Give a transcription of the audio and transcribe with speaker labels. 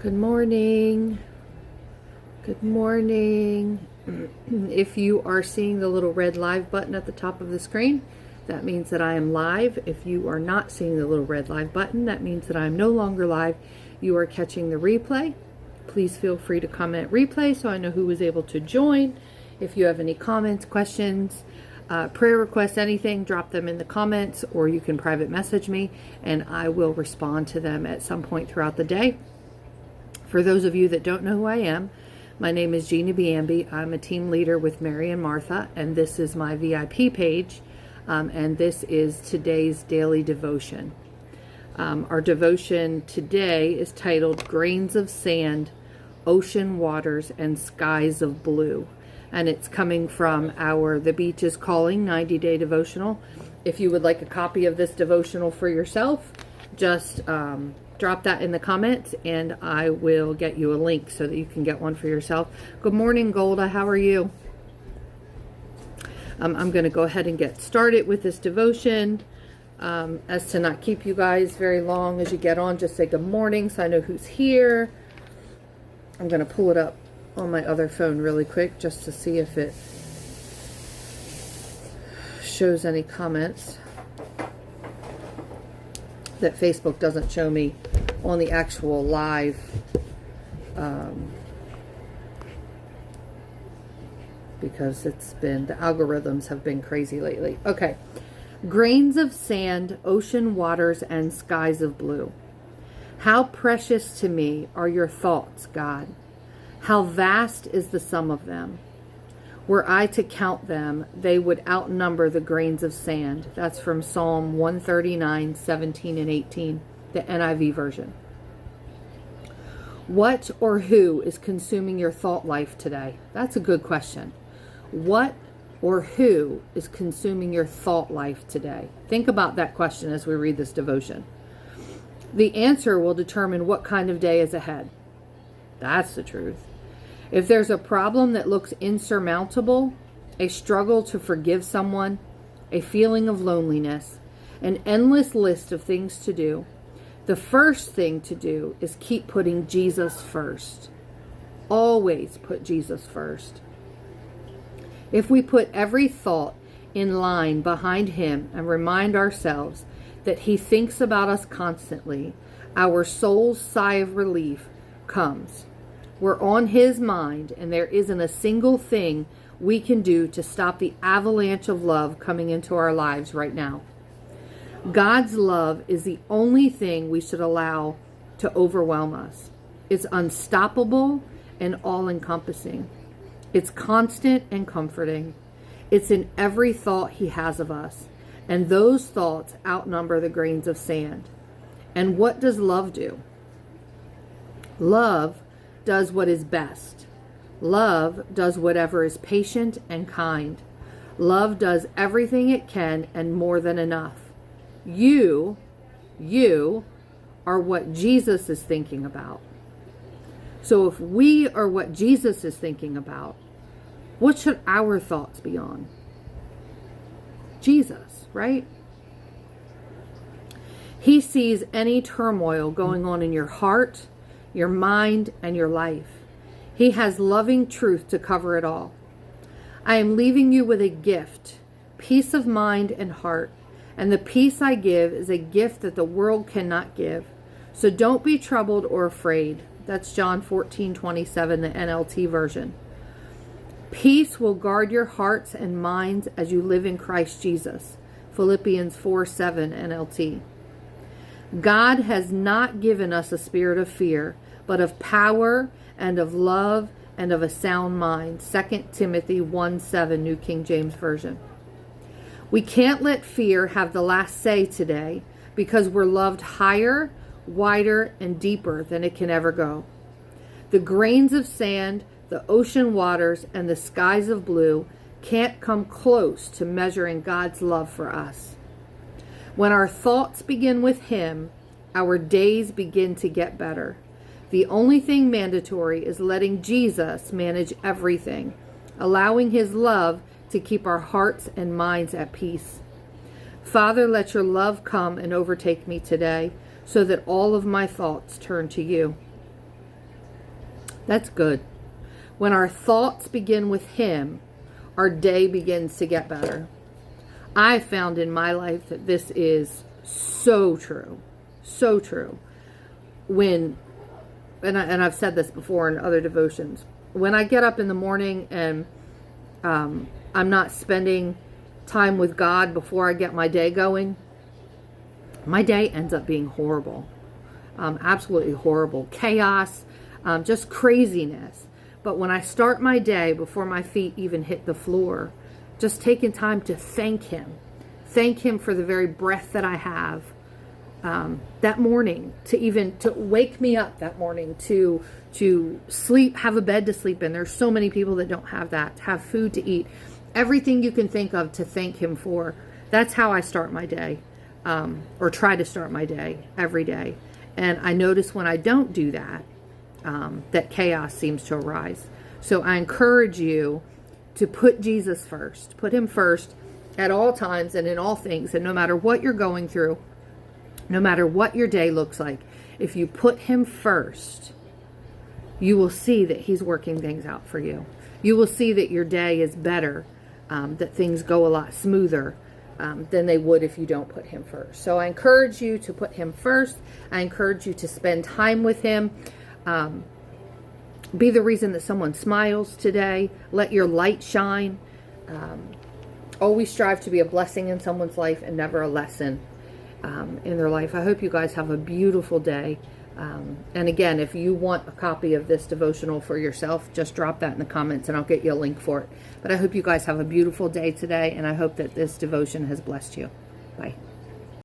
Speaker 1: Good morning. Good morning. If you are seeing the little red live button at the top of the screen, that means that I am live. If you are not seeing the little red live button, that means that I am no longer live. You are catching the replay. Please feel free to comment replay so I know who was able to join. If you have any comments, questions, prayer requests, anything, drop them in the comments, or you can private message me and I will respond to them at some point throughout the day. For those of you that don't know who I am, my name is Jeannie Biambi. I'm a team leader with Mary and Martha, and this is my VIP page, and this is today's daily devotion. Our devotion today is titled Grains of Sand, Ocean Waters, and Skies of Blue, and it's coming from our The Beach is Calling 90-day devotional. If you would like a copy of this devotional for yourself, just drop that in the comments and I will get you a link so that you can get one for yourself. Good morning, Golda. How are you? I'm going to go ahead and get started with this devotion. As to not keep you guys very long, as you get on, just say good morning so I know who's here. I'm going to pull it up on my other phone really quick just to see if it shows any comments that Facebook doesn't show me on the actual live because the algorithms have been crazy lately. Okay. Grains of sand, ocean waters, and skies of blue. How precious to me are your thoughts, God. How vast is the sum of them. Were I to count them, they would outnumber the grains of sand. That's from Psalm 139, 17 and 18, the NIV version. What or who is consuming your thought life today? That's a good question. What or who is consuming your thought life today? Think about that question as we read this devotion. The answer will determine what kind of day is ahead. That's the truth. If there's a problem that looks insurmountable, a struggle to forgive someone, a feeling of loneliness, an endless list of things to do, the first thing to do is keep putting Jesus first. Always put Jesus first. If we put every thought in line behind him and remind ourselves that he thinks about us constantly, our soul's sigh of relief comes. We're on his mind, and there isn't a single thing we can do to stop the avalanche of love coming into our lives right now. God's love is the only thing we should allow to overwhelm us. It's unstoppable and all-encompassing. It's constant and comforting. It's in every thought he has of us, and those thoughts outnumber the grains of sand. And what does love do? Love does what is best. Love does whatever is patient and kind. Love does everything it can and more than enough. You are what Jesus is thinking about. So if we are what Jesus is thinking about, what should our thoughts be on? Jesus, right? He sees any turmoil going on in your heart, your mind, and your life. He has loving truth to cover it all. I am leaving you with a gift, peace of mind and heart, and the peace I give is a gift that the world cannot give. So don't be troubled or afraid. That's John 14:27, the NLT version. Peace will guard your hearts and minds as you live in Christ Jesus. Philippians 4:7, NLT. God has not given us a spirit of fear, but of power and of love and of a sound mind. 2 Timothy 1:7, New King James Version. We can't let fear have the last say today because we're loved higher, wider, and deeper than it can ever go. The grains of sand, the ocean waters, and the skies of blue can't come close to measuring God's love for us. When our thoughts begin with him, our days begin to get better. The only thing mandatory is letting Jesus manage everything, allowing his love to keep our hearts and minds at peace. Father, let your love come and overtake me today so that all of my thoughts turn to you. That's good. When our thoughts begin with Him, our day begins to get better. I found in my life that this is so true. So true. And I've said this before in other devotions. When I get up in the morning and I'm not spending time with God before I get my day going, my day ends up being horrible. Absolutely horrible. Chaos, just craziness. But when I start my day before my feet even hit the floor, just taking time to thank Him for the very breath that I have that morning, to wake me up that morning, to sleep, have a bed to sleep in. There's so many people that don't have that, to have food to eat, everything you can think of to thank Him for. That's how I start my day, or try to start my day every day. And I notice when I don't do that, that chaos seems to arise. So I encourage you to put Jesus first. Put Him first at all times and in all things. And no matter what you're going through, no matter what your day looks like, if you put Him first, you will see that He's working things out for you. You will see that your day is better, that things go a lot smoother than they would if you don't put Him first. So I encourage you to put Him first. I encourage you to spend time with Him. Be the reason that someone smiles today. Let your light shine. Always strive to be a blessing in someone's life and never a lesson in their life. I hope you guys have a beautiful day. And again, if you want a copy of this devotional for yourself, just drop that in the comments and I'll get you a link for it. But I hope you guys have a beautiful day today, and I hope that this devotion has blessed you. Bye.